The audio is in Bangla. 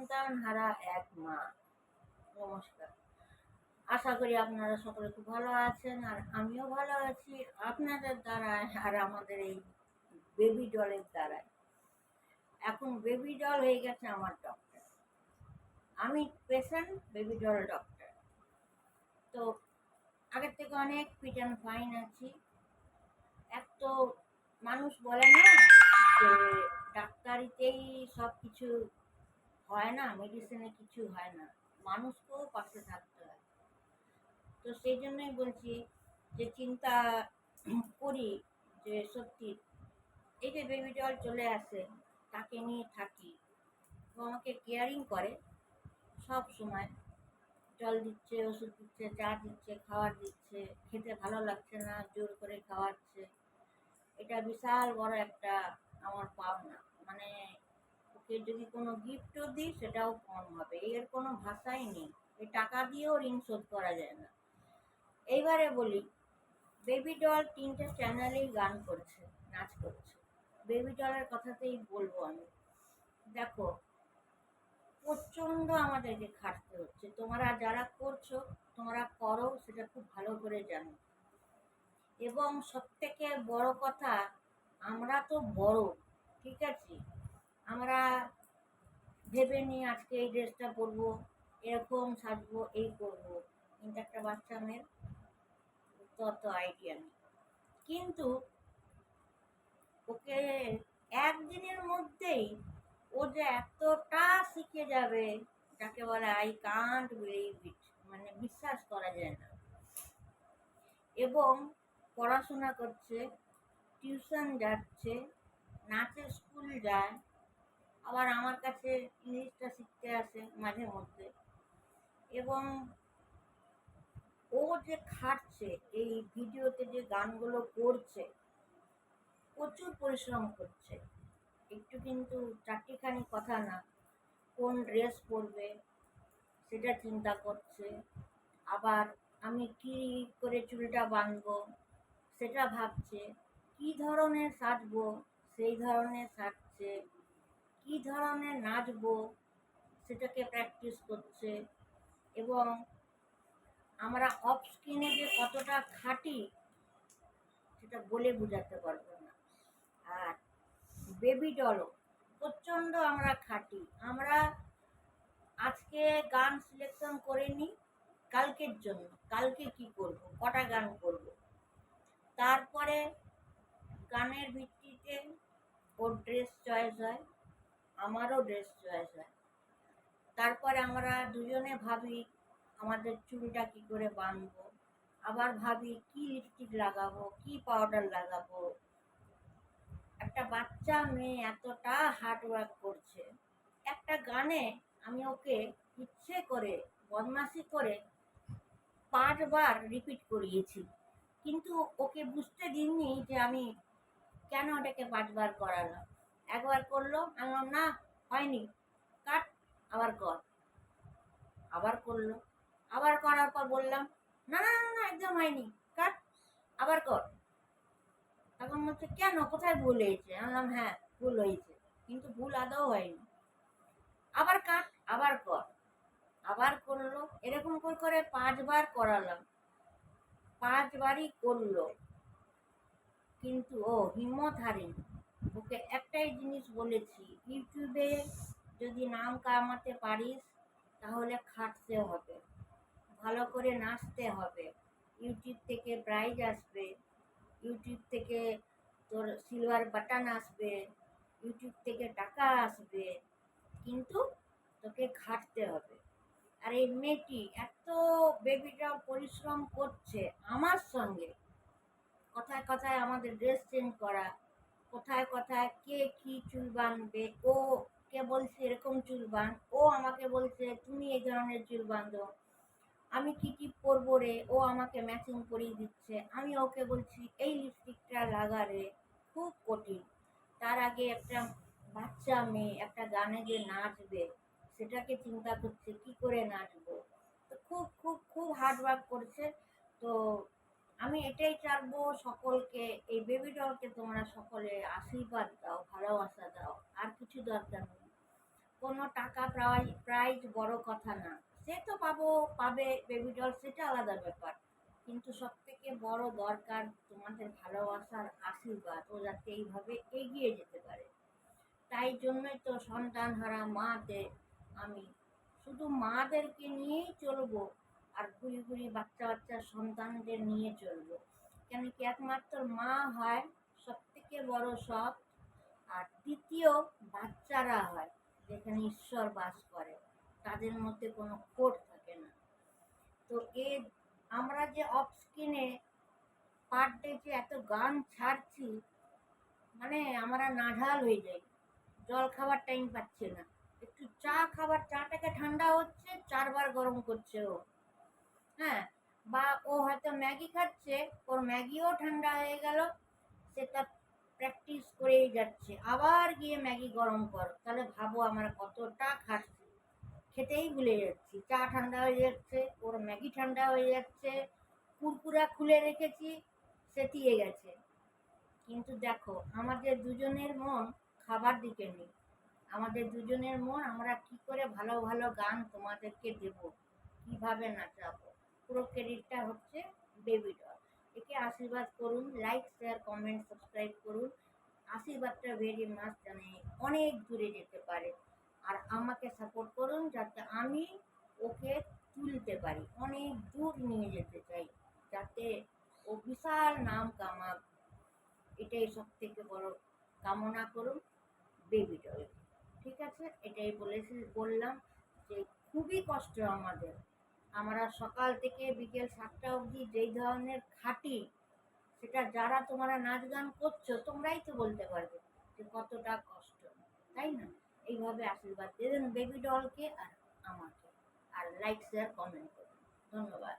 সন্তানহারা এক মা। নমস্কার। আশা করি আপনারা সকলে খুব ভালো আছেন, আর আমিও ভালো আছি আপনাদের দ্বারায় আর আমাদের এই বেবি ডলের দ্বারায়। এখন বেবি ডল হয়ে গেছে আমার ডক্টর। আমি পেশেন্ট, বেবি ডল ডক্টর। তো আগের থেকে অনেক ফিট অ্যান্ড ফাইন আছি। এক তো মানুষ বলে না যে ডাক্তারিতেই সব কিছু হয় না, মেডিসিনে কিছু হয় না, মানুষকেও পাশে থাকতে হয়। তো সেই জন্যই বলছি যে চিন্তা করি যে সত্যি এই যে বেবি ডল চলে আসে, তাকে নিয়ে থাকি, ও আমাকে কেয়ারিং করে সব সময়। জল দিচ্ছে, ওষুধ দিচ্ছে, চা দিচ্ছে, খাবার দিচ্ছে, খেতে ভালো লাগছে না জোর করে খাওয়াচ্ছে। এটা বিশাল বড় একটা আমার পাওনা। মানে ওকে যদি কোনো গিফটও দিই সেটাও কম হবে, এর কোনো ভাষাই নেই। এই টাকা দিয়েও ঋণ শোধ করা যায় না। এইবারে বলি, বেবি ডল 3টে চ্যানেলেই গান করছে, নাচ করছে। বেবি ডলের কথাতেই বলবো আমি। দেখো, প্রচণ্ড আমাদেরকে খাটতে হচ্ছে। তোমরা যারা করছো, তোমরা করো, সেটা খুব ভালো করে জানো। এবং সবথেকে বড় কথা, আমরা তো বড়, ঠিক আছে, আমরা ভেবে নিই আজকে এই ড্রেসটা পরবো, এরকম সাজবো, এই করবো। কিন্তু একটা বাচ্চা মেয়ের তত আইডিয়া নেই। কিন্তু ওকে একদিনের মধ্যেই ও যে এতটা শিখে যাবে, যাকে বলে আই কান্ট বিলিভ ইট, মানে বিশ্বাস করা যায় না। এবং পড়াশোনা করছে, টিউশন যাচ্ছে, নাচের স্কুল যায়, আবার আমার কাছে ইংলিশটা শিখতে আসে মাঝে মধ্যে। এবং ও যে খাটছে, এই ভিডিওতে যে গানগুলো করছে, প্রচুর পরিশ্রম করছে। একটু কিন্তু চারটিখানি কথা না, কোন ড্রেস পরবে সেটা চিন্তা করছে। আবার আমি কি করে চুলটা বাঁধবো সেটা ভাবছে। কি ধরনের সাজবো সেই ধরনের সাজছে। কি ধরনের নাচবো সেটাকে প্র্যাকটিস করছে। এবং আমরা অফ স্ক্রিনে যে কতটা খাটি সেটা বলে বোঝাতে পারবো না। আর বেবি ডলও প্রচণ্ড আমরা খাটি। আমরা আজকে গান সিলেকশন করে নিই কালকের জন্য, কালকে কি করব, কটা গান করব। তারপরে গানের ভিত্তিতে ওর ড্রেস চয়েস হয়, আমারও ড্রেস চয়েস হয়। তারপরে আমরা দুজনে ভাবি আমাদের চুলটা কি করে বাঁধবো। আবার ভাবি কি লিপস্টিক লাগাবো, কি পাউডার লাগাবো। একটা বাচ্চা মেয়ে এতটা হার্ড ওয়ার্ক করছে। একটা গানে আমি ওকে ইচ্ছে করে, বদমাশি করে 5বার রিপিট করিয়েছি। কিন্তু ওকে বুঝতে দিইনি যে আমি কেন ওটাকে 5বার করালাম। একবার করলো, আমি বললাম না হয়নি, কাট, আবার কর। আবার করলো, আবার করার পর বললাম না না না না, একদম হয়নি, কাট, আবার কর। তখন বলছে কেন, কোথায় ভুল হয়েছে। আমি বললাম হ্যাঁ ভুল হয়েছে, কিন্তু ভুল আদৌ হয়নি। আবার কাট, আবার কর। আবার করলো, এরকম করে করে 5বার করালাম। 5বারই করলো, কিন্তু ও হিম্মত হারেনি। ওকে একটাই জিনিস বলেছি, ইউটিউবে যদি নাম কামাতে পারিস তাহলে খাটতে হবে, ভালো করে নাচতে হবে। ইউটিউব থেকে প্রাইজ আসবে, ইউটিউব থেকে তোর সিলভার বাটন আসবে, ইউটিউব থেকে টাকা আসবে, কিন্তু তোকে খাটতে হবে। আর এই মেয়েটি এত বেবিটা পরিশ্রম করছে আমার সঙ্গে। কথায় কথায় আমাদের ড্রেস চেঞ্জ করা, কোথায় কোথায় কে কি চুল বাঁধবে, ও কে বলছে এরকম চুল বাঁধ, ও আমাকে বলছে তুমি এই ধরনের চুল বাঁধো। আমি কি কি পরবো রে, ও আমাকে ম্যাচিং করিয়ে দিচ্ছে। আমি ওকে বলছি এই লিপস্টিকটা লাগা রে। খুব কঠিন। তার আগে একটা বাচ্চা মেয়ে একটা গানে যে নাচবে, সেটাকে চিন্তা করছে কি করে নাচবো। তো খুব খুব খুব হার্ড ওয়ার্ক করছে। তো আমি এটাই চাইবো সকলকে, এই বেবি ডলকে তোমরা সকলে আশীর্বাদ দাও, ভালোবাসা দাও, আর কিছু দরকার নেই। কোনো টাকা প্রাইজ বড় কথা না, সে তো পাবে বেবি ডল, সেটা আলাদা ব্যাপার। কিন্তু সব থেকে বড় দরকার তোমাদের ভালোবাসার আশীর্বাদ, ও যাতে এইভাবে এগিয়ে যেতে পারে। তাই জন্যই তো সন্তানহারা মাদের আমি শুধু মাদেরকে নিয়েই চলবো, আর ঘুরি ঘুরি বাচ্চা বাচ্চা সন্তানদের নিয়ে চলবো। কেন কি একমাত্র মা হয় সব থেকে বড় সৎ, আর দ্বিতীয় বাচ্চারা হয় যেখানে ঈশ্বর বাস করে, তাদের মধ্যে কোনো খোট থাকে না। তো আমরা যে অফ স্ক্রিনে পার ডে যে এত গান ছাড়ছি, মানে আমরা নাঝাল হয়ে যাই। জল খাবার টাইম পাচ্ছে না, একটু চা খাবার, চাটাকে ঠান্ডা হচ্ছে 4 বার গরম করছে ও। হ্যাঁ, বা ও হয়তো ম্যাগি খাচ্ছে, ওর ম্যাগিও ঠান্ডা হয়ে গেল, সে তার প্র্যাকটিস করেই যাচ্ছে, আবার গিয়ে ম্যাগি গরম কর। তাহলে ভাবো আমরা কতটা খাচ্ছি, খেতেই ভুলে যাচ্ছি। চা ঠান্ডা হয়ে যাচ্ছে, ওর ম্যাগি ঠান্ডা হয়ে যাচ্ছে, কুরকুরা খুলে রেখেছি, সেতিয়ে গেছে। কিন্তু দেখো আমাদের দুজনের মন খাবার দিকে নেই। আমাদের দুজনের মন আমরা কি করে ভালো ভালো গান তোমাদেরকে দেব, কিভাবে নাচাবো, পুরো ক্রেডিটটা হচ্ছে বেবি ডল। একে আশীর্বাদ করুন, লাইক শেয়ার কমেন্ট সাবস্ক্রাইব করুন। আশীর্বাদটা ভেরি মাছ জানে অনেক দূরে যেতে পারে। আর আমাকে সাপোর্ট করুন যাতে আমি ওকে তুলতে পারি, অনেক দূর নিয়ে যেতে চাই, যাতে ও বিশাল নাম কামাক। এটাই সব থেকে বড় কামনা করুন বেবি ডল। ঠিক আছে, এটাই বললাম যে খুবই কষ্ট আমাদের। আমরা সকাল থেকে বিকেল 7টা অবধি যেই ধরনের খাটি, সেটা যারা তোমরা নাচ গান করছো তোমরাই তো বলতে পারবে যে কতটা কষ্ট, তাই না? এইভাবে আশীর্বাদ দেবেন বেবি ডলকে আর আমাকে, আর লাইক শেয়ার কমেন্ট করুন। ধন্যবাদ।